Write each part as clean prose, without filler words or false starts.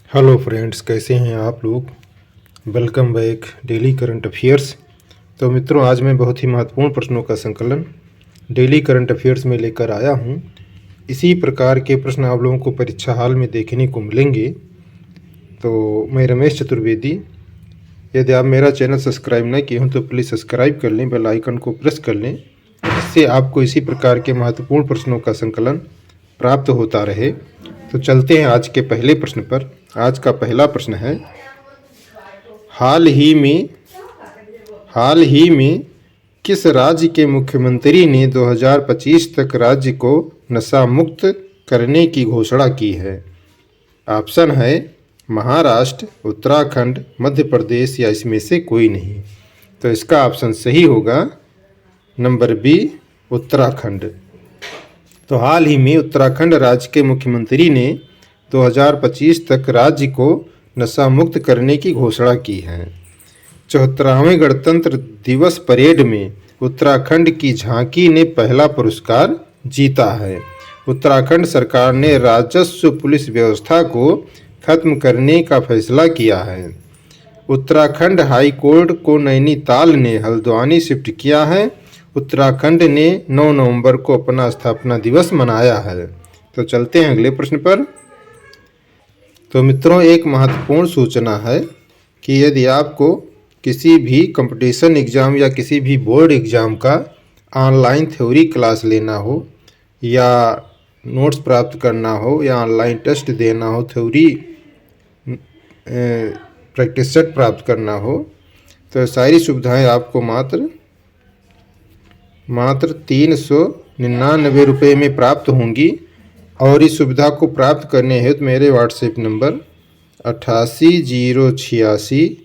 Hello friends, कैसे हैं आप लोग। Welcome back daily current affairs. तो मित्रों, आज मैं बहुत ही महत्वपूर्ण प्रश्नों का संकलन डेली करंट अफेयर्स में लेकर आया हूं। इसी प्रकार के प्रश्न आप लोगों को परीक्षा हाल में देखने को मिलेंगे। तो मैं रमेश चतुर्वेदी। यदि आप मेरा चैनल सब्सक्राइब नहीं किए हों तो प्लीज़ सब्सक्राइब कर लें, बेल आइकन को प्रेस कर लें, जिससे आपको इसी प्रकार के महत्वपूर्ण प्रश्नों का संकलन प्राप्त होता रहे। तो चलते हैं आज के पहले प्रश्न पर। आज का पहला प्रश्न है, हाल ही में किस राज्य के मुख्यमंत्री ने 2025 तक राज्य को नशा मुक्त करने की घोषणा की है। ऑप्शन है महाराष्ट्र, उत्तराखंड, मध्य प्रदेश या इसमें से कोई नहीं। तो इसका ऑप्शन सही होगा नंबर बी, उत्तराखंड। तो हाल ही में उत्तराखंड राज्य के मुख्यमंत्री ने 2025 तक राज्य को नशा मुक्त करने की घोषणा की है। 74वें गणतंत्र दिवस परेड में उत्तराखंड की झांकी ने पहला पुरस्कार जीता है। उत्तराखंड सरकार ने राजस्व पुलिस व्यवस्था को खत्म करने का फैसला किया है। उत्तराखंड हाई कोर्ट को नैनीताल ने हल्द्वानी शिफ्ट किया है। उत्तराखंड ने 9 नवंबर को अपना स्थापना दिवस मनाया है। तो चलते हैं अगले प्रश्न पर। तो मित्रों, एक महत्वपूर्ण सूचना है कि यदि आपको किसी भी कंपटीशन एग्ज़ाम या किसी भी बोर्ड एग्ज़ाम का ऑनलाइन थ्योरी क्लास लेना हो या नोट्स प्राप्त करना हो या ऑनलाइन टेस्ट देना हो, थ्योरी प्रैक्टिस सेट प्राप्त करना हो, तो सारी सुविधाएं आपको मात्र 399 रुपये में प्राप्त होंगी। और इस सुविधा को प्राप्त करने हेतु मेरे व्हाट्सएप नंबर 88 086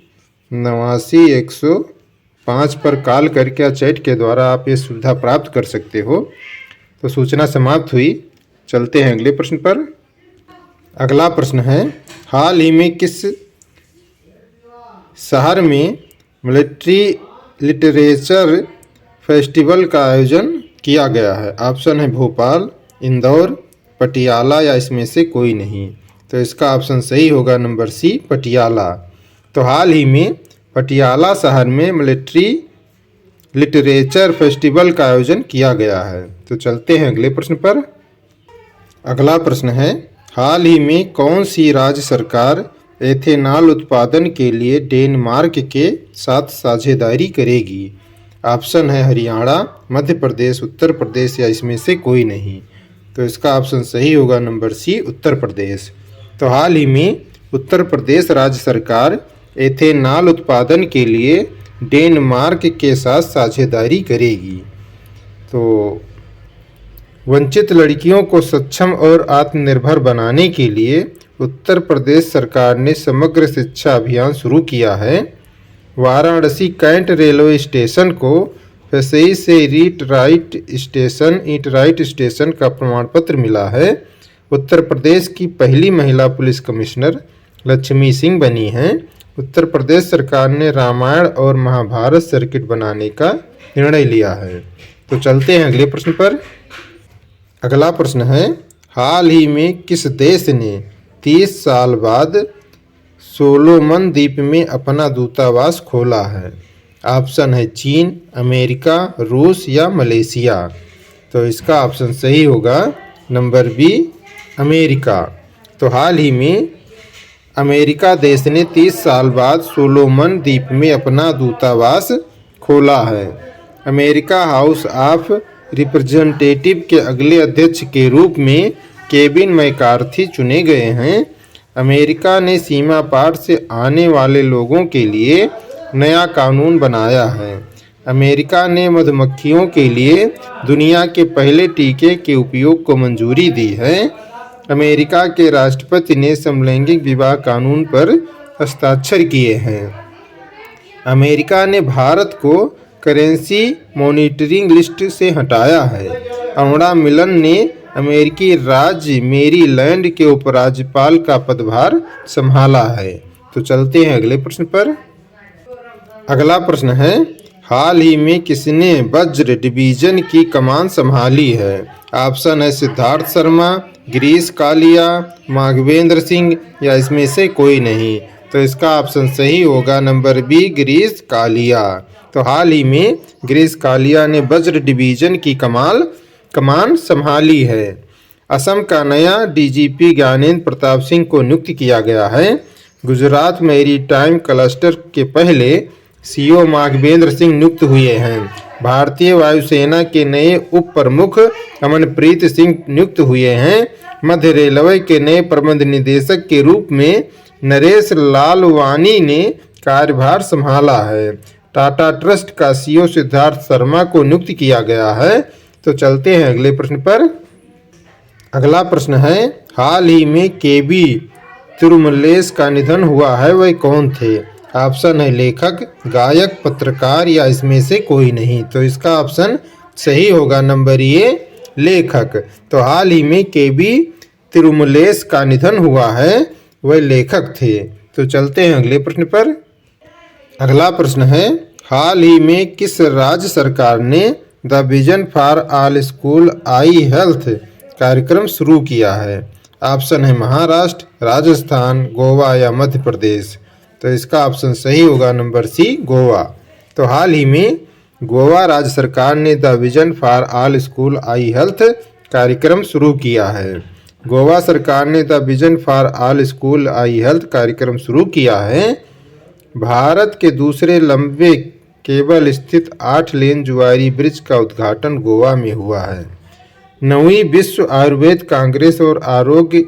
89 105 पर कॉल करके या चैट के द्वारा आप ये सुविधा प्राप्त कर सकते हो। तो सूचना समाप्त हुई। चलते हैं अगले प्रश्न पर। अगला प्रश्न है, हाल ही में किस शहर में मिलिट्री लिटरेचर फेस्टिवल का आयोजन किया गया है। ऑप्शन है भोपाल, इंदौर, पटियाला या इसमें से कोई नहीं। तो इसका ऑप्शन सही होगा नंबर सी, पटियाला। तो हाल ही में पटियाला शहर में मिलिट्री लिटरेचर फेस्टिवल का आयोजन किया गया है। तो चलते हैं अगले प्रश्न पर। अगला प्रश्न है, हाल ही में कौन सी राज्य सरकार एथेनॉल उत्पादन के लिए डेनमार्क के साथ साझेदारी करेगी। ऑप्शन है हरियाणा, मध्य प्रदेश, उत्तर प्रदेश या इसमें से कोई नहीं। तो इसका ऑप्शन सही होगा नंबर सी, उत्तर प्रदेश। तो हाल ही में उत्तर प्रदेश राज्य सरकार एथेनॉल उत्पादन के लिए डेनमार्क के साथ साझेदारी करेगी। तो वंचित लड़कियों को सक्षम और आत्मनिर्भर बनाने के लिए उत्तर प्रदेश सरकार ने समग्र शिक्षा अभियान शुरू किया है। वाराणसी कैंट रेलवे स्टेशन को फसई से ईट राइट स्टेशन का प्रमाण पत्र मिला है। उत्तर प्रदेश की पहली महिला पुलिस कमिश्नर लक्ष्मी सिंह बनी हैं। उत्तर प्रदेश सरकार ने रामायण और महाभारत सर्किट बनाने का निर्णय लिया है। तो चलते हैं अगले प्रश्न पर। अगला प्रश्न है, हाल ही में किस देश ने 30 साल बाद सोलोमन द्वीप में अपना दूतावास खोला है। ऑप्शन है चीन, अमेरिका, रूस या मलेशिया। तो इसका ऑप्शन सही होगा नंबर बी, अमेरिका। तो हाल ही में अमेरिका देश ने 30 साल बाद सोलोमन द्वीप में अपना दूतावास खोला है। अमेरिका हाउस ऑफ रिप्रेजेंटेटिव के अगले अध्यक्ष के रूप में केविन मैकार्थी चुने गए हैं। अमेरिका ने सीमा पार से आने वाले लोगों के लिए नया कानून बनाया है। अमेरिका ने मधुमक्खियों के लिए दुनिया के पहले टीके के उपयोग को मंजूरी दी है। अमेरिका के राष्ट्रपति ने समलैंगिक विवाह कानून पर हस्ताक्षर किए हैं। अमेरिका ने भारत को करेंसी मॉनिटरिंग लिस्ट से हटाया है। अरुणा मिलन ने अमेरिकी राज्य मेरीलैंड के उपराज्यपाल का पदभार संभाला है। तो चलते हैं अगले प्रश्न पर। अगला प्रश्न है, हाल ही में किसने वज्र डिवीजन की कमान संभाली है। ऑप्शन है सिद्धार्थ शर्मा, गिरीश कालिया, माघवेंद्र सिंह या इसमें से कोई नहीं। तो इसका ऑप्शन सही होगा नंबर बी, गिरीश कालिया। तो हाल ही में गिरीश कालिया ने वज्र डिवीजन की कमान संभाली है। असम का नया डीजीपी ज्ञानेंद्र प्रताप सिंह को नियुक्त किया गया है। गुजरात मैरीटाइम क्लस्टर के पहले सीओ माघवेंद्र सिंह नियुक्त हुए हैं। भारतीय वायुसेना के नए उप प्रमुख अमनप्रीत सिंह नियुक्त हुए हैं। मध्य रेलवे के नए प्रबंध निदेशक के रूप में नरेश लालवानी ने कार्यभार संभाला है। टाटा ट्रस्ट का सीईओ सिद्धार्थ शर्मा को नियुक्त किया गया है। तो चलते हैं अगले प्रश्न पर। अगला प्रश्न है, हाल ही में केबी तिरुमलेश का निधन हुआ है, वह कौन थे? ऑप्शन है लेखक, गायक, पत्रकार या इसमें से कोई नहीं। तो इसका ऑप्शन सही होगा नंबर ए, लेखक। तो हाल ही में केबी तिरुमलेश का निधन हुआ है, वह लेखक थे। तो चलते हैं अगले प्रश्न पर। अगला प्रश्न है, हाल ही में किस राज्य सरकार ने the vision for all school I health कार्यक्रम शुरू किया है? ऑप्शन है महाराष्ट्र, राजस्थान, गोवा या मध्य प्रदेश। तो इसका ऑप्शन सही होगा नंबर सी, गोवा। तो हाल ही में गोवा राज्य सरकार ने the vision for all school I health कार्यक्रम शुरू किया है। गोवा सरकार ने the vision for all school I health कार्यक्रम शुरू किया है। भारत के दूसरे लंबे केबल स्थित 8 लेन जुआरी ब्रिज का उद्घाटन गोवा में हुआ है। 9वीं विश्व आयुर्वेद कांग्रेस और आरोग्य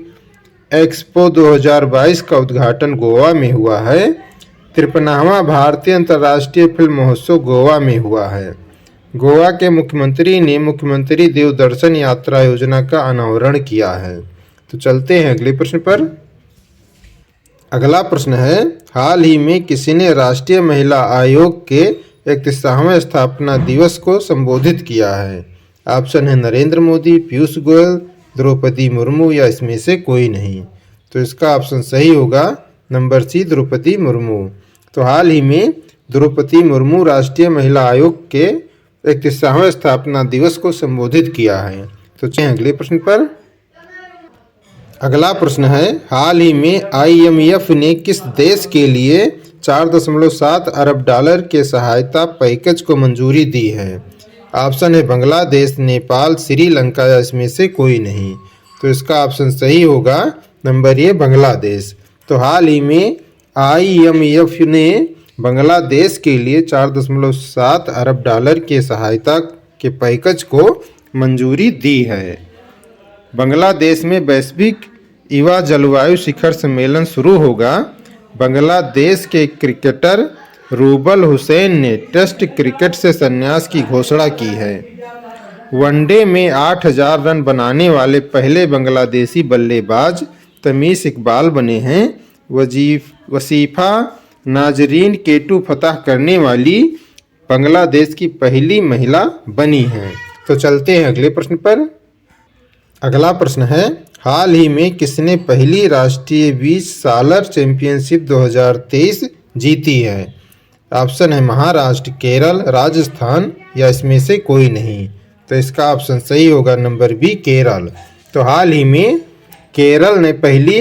एक्सपो 2022 का उद्घाटन गोवा में हुआ है। 53वां भारतीय अंतर्राष्ट्रीय फिल्म महोत्सव गोवा में हुआ है। गोवा के मुख्यमंत्री ने मुख्यमंत्री देवदर्शन यात्रा योजना का अनावरण किया है। तो चलते हैं अगले प्रश्न पर। अगला प्रश्न है, हाल ही में किसी ने राष्ट्रीय महिला आयोग के 31वें स्थापना दिवस को संबोधित किया है? ऑप्शन है नरेंद्र मोदी, पीयूष गोयल, द्रौपदी मुर्मू या इसमें से कोई नहीं। तो इसका ऑप्शन सही होगा नंबर सी, द्रौपदी मुर्मू। तो हाल ही में द्रौपदी मुर्मू राष्ट्रीय महिला आयोग के 31वें स्थापना दिवस को संबोधित किया है। तो चलिए अगले प्रश्न पर। अगला प्रश्न है, हाल ही में IMF ने किस देश के लिए 4.7 अरब डॉलर के सहायता पैकेज को मंजूरी दी है? ऑप्शन है बांग्लादेश, नेपाल, श्रीलंका या इसमें से कोई नहीं। तो इसका ऑप्शन सही होगा नंबर ए, बांग्लादेश। तो हाल ही में IMF ने बांग्लादेश के लिए 4.7 अरब डॉलर के सहायता के पैकेज को मंजूरी दी है। बांग्लादेश में वैश्विक युवा जलवायु शिखर सम्मेलन शुरू होगा। बांग्लादेश के क्रिकेटर रूबल हुसैन ने टेस्ट क्रिकेट से संन्यास की घोषणा की है। वनडे में 8000 रन बनाने वाले पहले बांग्लादेशी बल्लेबाज तमीम इकबाल बने हैं। वसीफा नाजरीन केटू फतह करने वाली बांग्लादेश की पहली महिला बनी हैं। तो चलते हैं अगले प्रश्न पर। अगला प्रश्न है, हाल ही में किसने पहली राष्ट्रीय 20 सालर चैंपियनशिप 2023 जीती है? ऑप्शन है महाराष्ट्र, केरल, राजस्थान या इसमें से कोई नहीं। तो इसका ऑप्शन सही होगा नंबर बी, केरल। तो हाल ही में केरल ने पहली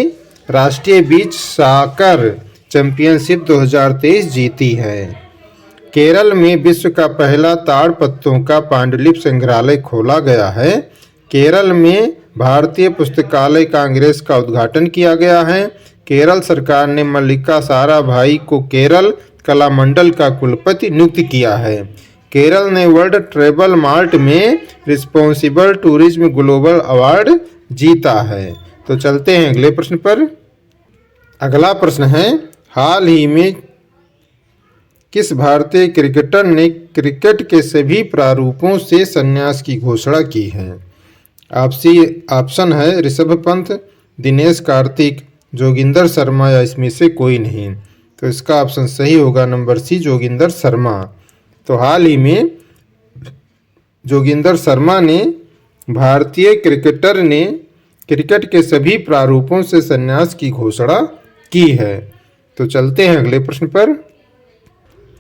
राष्ट्रीय बीच सॉकर चैंपियनशिप 2023 जीती है। केरल में विश्व का पहला ताड़पत्रों का पांडुलिपि संग्रहालय खोला गया है। केरल में भारतीय पुस्तकालय कांग्रेस का उद्घाटन किया गया है। केरल सरकार ने मल्लिका साराभाई को केरल कला मंडल का कुलपति नियुक्त किया है। केरल ने वर्ल्ड ट्रैवल मार्ट में रिस्पॉन्सिबल टूरिज्म ग्लोबल अवार्ड जीता है। तो चलते हैं अगले प्रश्न पर। अगला प्रश्न है, हाल ही में किस भारतीय क्रिकेटर ने क्रिकेट के सभी प्रारूपों से संन्यास की घोषणा की है? ऑप्शन है ऋषभ पंत, दिनेश कार्तिक, जोगिंदर शर्मा या इसमें से कोई नहीं। तो इसका ऑप्शन सही होगा नंबर सी, जोगिंदर शर्मा। तो हाल ही में जोगिंदर शर्मा ने भारतीय क्रिकेटर ने क्रिकेट के सभी प्रारूपों से संन्यास की घोषणा की है। तो चलते हैं अगले प्रश्न पर।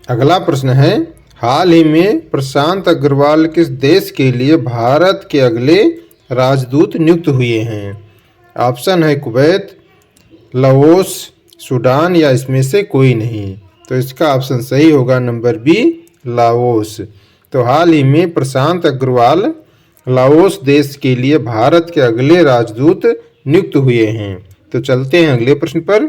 अगला प्रश्न है, हाल ही में प्रशांत अग्रवाल किस देश के लिए भारत के अगले राजदूत नियुक्त हुए हैं? ऑप्शन है कुवैत, लाओस, सूडान या इसमें से कोई नहीं। तो इसका ऑप्शन सही होगा नंबर बी, लाओस। तो हाल ही में प्रशांत अग्रवाल लाओस देश के लिए भारत के अगले राजदूत नियुक्त हुए हैं। तो चलते हैं अगले प्रश्न पर।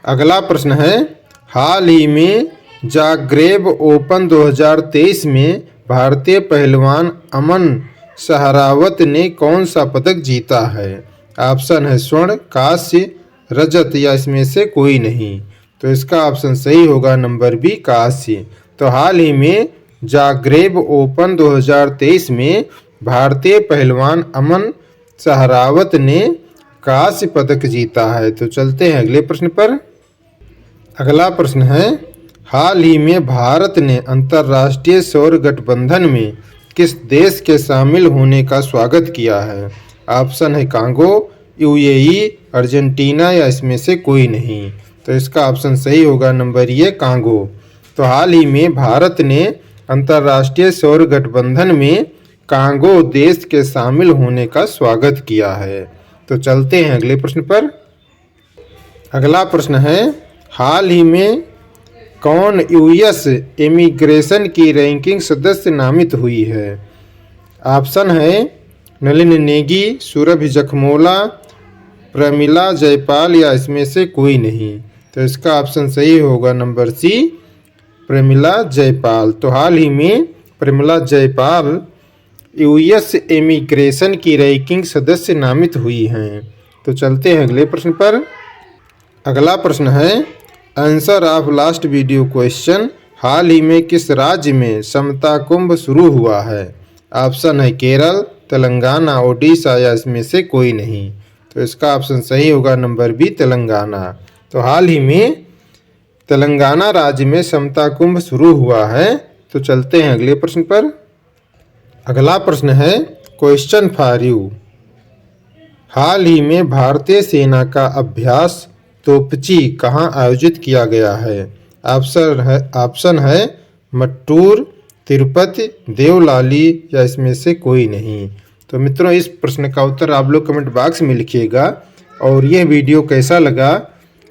अगला प्रश्न है, हाल ही में जाग्रेब ओपन 2023 में भारतीय पहलवान अमन सहरावत ने कौन सा पदक जीता है? ऑप्शन है स्वर्ण, कांस्य, रजत या इसमें से कोई नहीं। तो इसका ऑप्शन सही होगा नंबर बी, कांस्य। तो हाल ही में जाग्रेब ओपन 2023 में भारतीय पहलवान अमन सहरावत ने कांस्य पदक जीता है। तो चलते हैं अगले प्रश्न पर। अगला प्रश्न है, हाल ही में भारत ने अंतर्राष्ट्रीय सौर गठबंधन में किस देश के शामिल होने का स्वागत किया है? ऑप्शन है कांगो, यूएई, अर्जेंटीना या इसमें से कोई नहीं। तो इसका ऑप्शन सही होगा नंबर ए, कांगो। तो हाल ही में भारत ने अंतर्राष्ट्रीय सौर गठबंधन में कांगो देश के शामिल होने का स्वागत किया है। तो चलते हैं अगले प्रश्न पर। अगला प्रश्न है, हाल ही में कौन यूएस इमिग्रेशन की रैंकिंग सदस्य नामित हुई है? ऑप्शन है नलिन नेगी, सुरभि जखमोला, प्रमिला जयपाल या इसमें से कोई नहीं। तो इसका ऑप्शन सही होगा नंबर सी, प्रमिला जयपाल। तो हाल ही में प्रमिला जयपाल यूएस इमिग्रेशन की रैंकिंग सदस्य नामित हुई हैं। तो चलते हैं अगले प्रश्न पर। अगला प्रश्न है, answer of last video question, हाल ही में किस राज्य में समता कुंभ शुरू हुआ है? ऑप्शन है केरल, तेलंगाना, ओडिशा या इसमें से कोई नहीं। तो इसका ऑप्शन सही होगा नंबर बी, तेलंगाना। तो हाल ही में तेलंगाना राज्य में समता कुंभ शुरू हुआ है। तो चलते हैं अगले प्रश्न पर। अगला प्रश्न है, क्वेश्चन फॉर यू, हाल ही में भारतीय सेना का अभ्यास तोपची कहाँ आयोजित किया गया है? ऑप्शन है मट्टूर, तिरुपति, देवलाली या इसमें से कोई नहीं। तो मित्रों, इस प्रश्न का उत्तर आप लोग कमेंट बॉक्स में लिखिएगा और यह वीडियो कैसा लगा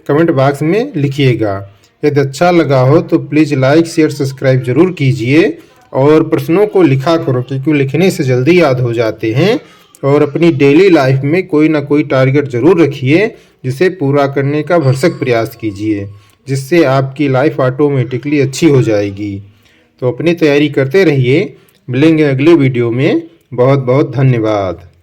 कमेंट बॉक्स में लिखिएगा। यदि अच्छा लगा हो तो प्लीज़ लाइक, शेयर, सब्सक्राइब जरूर कीजिए और प्रश्नों को लिखा करो, क्योंकि लिखने से जल्दी याद हो जाते हैं। और अपनी डेली लाइफ में कोई ना कोई टारगेट जरूर रखिए, जिसे पूरा करने का भरसक प्रयास कीजिए, जिससे आपकी लाइफ ऑटोमेटिकली अच्छी हो जाएगी। तो अपनी तैयारी करते रहिए। मिलेंगे अगले वीडियो में। बहुत बहुत धन्यवाद।